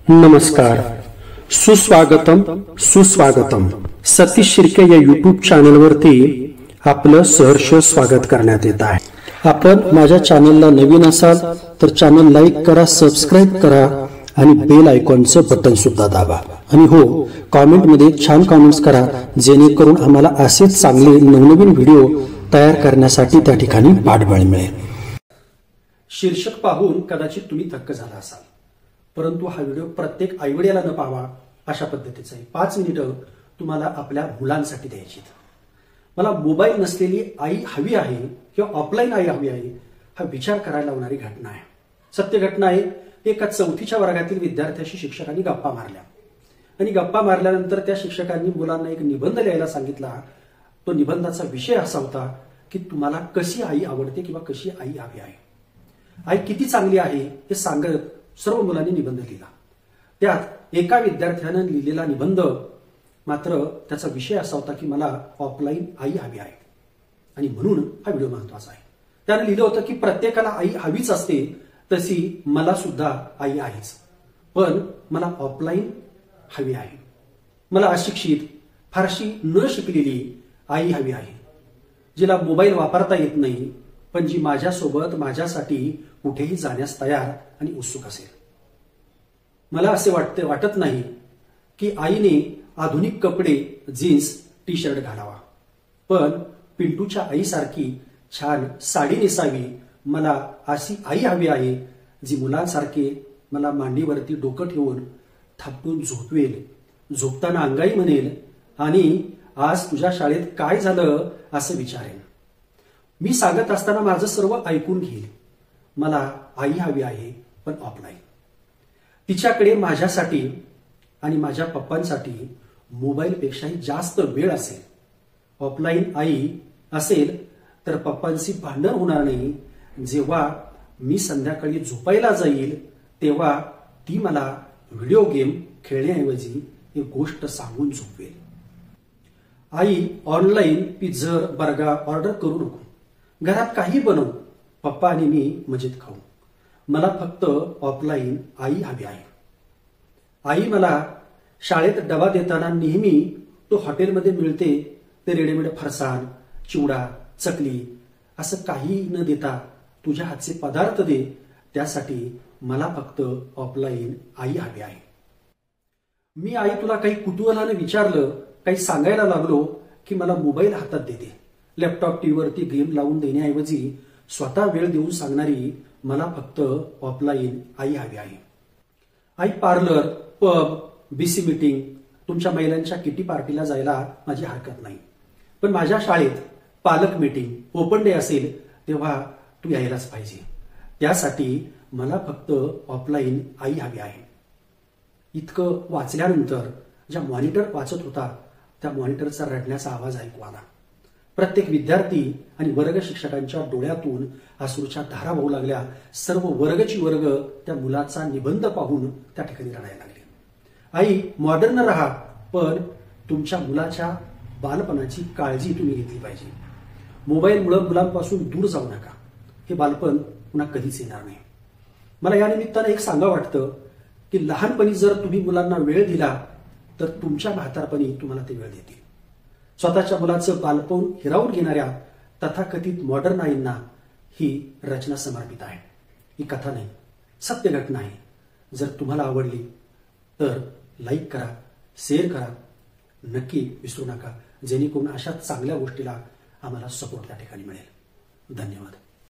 नमस्कार, सुस्वागतम सुस्वागतम. सतीश शिर्के या यूट्यूब चॅनलवरती आपलं सहर्ष स्वागत करण्यात येत आहे. आपण माझ्या चॅनलला नवीन असाल तर चॅनल लाईक करा, सबस्क्राईब करा आणि बेल आयकॉनचं बटन सुद्धा दाबा. आणि हो, कॉमेंटमध्ये छान कॉमेंट्स करा, जेणेकरून आम्हाला असेच चांगले नवनवीन व्हिडिओ तयार करण्यासाठी त्या ठिकाणी पाठबळ मिळेल. शीर्षक पाहून कदाचित तुम्ही थक्क झाला असाल, परंतु हा व्हिडिओ प्रत्येक आईवडिलाला न पाहावा अशा पद्धतीचा आहे. 5 मिनिटं तुम्हाला आपल्या मुलांसाठी द्यायची. मला मोबाईल नसलेली आई हवी आहे किंवा ऑफलाईन आई हवी आहे, हा विचार करायला लावणारी घटना आहे. सत्य घटना आहे. एका 4थीच्या वर्गातील विद्यार्थ्याशी शिक्षकांनी गप्पा मारल्या आणि गप्पा मारल्यानंतर त्या शिक्षकांनी मुलांना एक निबंध लिहायला सांगितला. तो निबंधाचा विषय असा होता की तुम्हाला कशी आई आवडते किंवा कशी आई हवी आहे. आई किती चांगली आहे हे सांगत सर्व मुलांनी निबंध लिहिला. त्यात एका विद्यार्थ्यानं लिहिलेला निबंध मात्र त्याचा विषय असा होता की मला ऑफलाईन आई हवी आहे आणि म्हणून हा व्हिडिओ महत्वाचा आहे. त्याने लिहिलं होतं की प्रत्येकाला आई हवीच असते, तशी मला सुद्धा आई आहेच, पण मला ऑफलाईन हवी आहे. मला अशिक्षित, फारशी न शिकलेली आई हवी आहे, जिला मोबाईल वापरता येत नाही, पण जी माझ्यासोबत माझ्यासाठी कुठेही जाण्यास तयार आणि उत्सुक असेल. मला असे वाटत नाही की आईने आधुनिक कपडे, जीन्स, टी शर्ट घालावा, पण पिंटूच्या आईसारखी छान साडी नेसावी. मला अशी आई हवी आहे जी मुलांसारखे मला मांडीवरती डोकं ठेवून थापटून झोपवेल, झोपताना अंगाई म्हणेल आणि आज तुझ्या शाळेत काय झालं असं विचारेल. मी सांगत असताना माझं सर्व ऐकून घेईल. मला आई हवी आहे, पण ऑफलाईन. तिच्याकडे माझ्यासाठी आणि माझ्या पप्पांसाठी मोबाईलपेक्षाही जास्त वेळ असेल. ऑफलाईन आई असेल तर पप्पांशी भांडण होणार नाही. जेव्हा मी संध्याकाळी झोपायला जाईल तेव्हा ती मला व्हिडिओ गेम खेळण्याऐवजी एक गोष्ट सांगून झोपवेल. आई ऑनलाईन पिझ्झा, बर्गर ऑर्डर करू नको, घरात काही बनव, पप्पा आणि मी मजेत खाऊ. मला फक्त ऑफलाईन आई हवी आहे. आई मला शाळेत डबा देताना नेहमी तो हॉटेलमध्ये मिळते ते रेडीमेड फरसाण, चिवडा, चकली असं काही न देता तुझ्या हातचे पदार्थ दे. त्यासाठी मला फक्त ऑफलाईन आई हवी आहे. मी आई तुला काही कुतूहलाने विचारलं, काही सांगायला लागलो की मला मोबाईल हातात देते. लॅपटॉप, टीव्हीवरती गेम लावून देण्याऐवजी स्वतः वेळ देऊन सांगणारी मला फक्त ऑफलाईन आई हवी आहे. आई पार्लर, पब, बीसी मीटिंग, तुमच्या महिलांच्या किटी पार्टीला जायला माझी हरकत नाही, पण माझ्या शाळेत पालक मीटिंग, ओपन डे असेल तेव्हा तू यायलाच पाहिजे. त्यासाठी मला फक्त ऑफलाईन आई हवी आहे. इतकं वाचल्यानंतर ज्या मॉनिटर वाचत होता त्या मॉनिटरचा रडण्याचा आवाज ऐकू आला. प्रत्येक विद्यार्थी आणि वर्ग शिक्षकांच्या डोळ्यातून अश्रूच्या धारा वाहू लागल्या. सर्व वर्गची वर्ग त्या मुलाचा निबंध पाहून त्या ठिकाणी रडायला लागले. आई, मॉडर्न राहा, पण तुमच्या मुलाच्या बालपणाची काळजी तुम्ही घेतली पाहिजे. मोबाईलमुळे मुलांपासून दूर जाऊ नका. हे बालपण पुन्हा कधीच येणार नाही. मला या निमित्तानं एक सांगा वाटतं की लहानपणी जर तुम्ही मुलांना वेळ दिला तर तुमच्या म्हातारपणी तुम्हाला ते वेळ देतील. स्वतःच्या मुलाचं बालपण हिरावून घेणाऱ्या तथाकथित मॉडर्न आईंना ही रचना समर्पित आहे. ही कथा नाही, सत्य घटना आहे. जर तुम्हाला आवडली तर लाईक करा, शेअर करा, नक्की विसरू नका, जेणेकरून अशा चांगल्या गोष्टीला आम्हाला सपोर्ट त्या ठिकाणी मिळेल. धन्यवाद.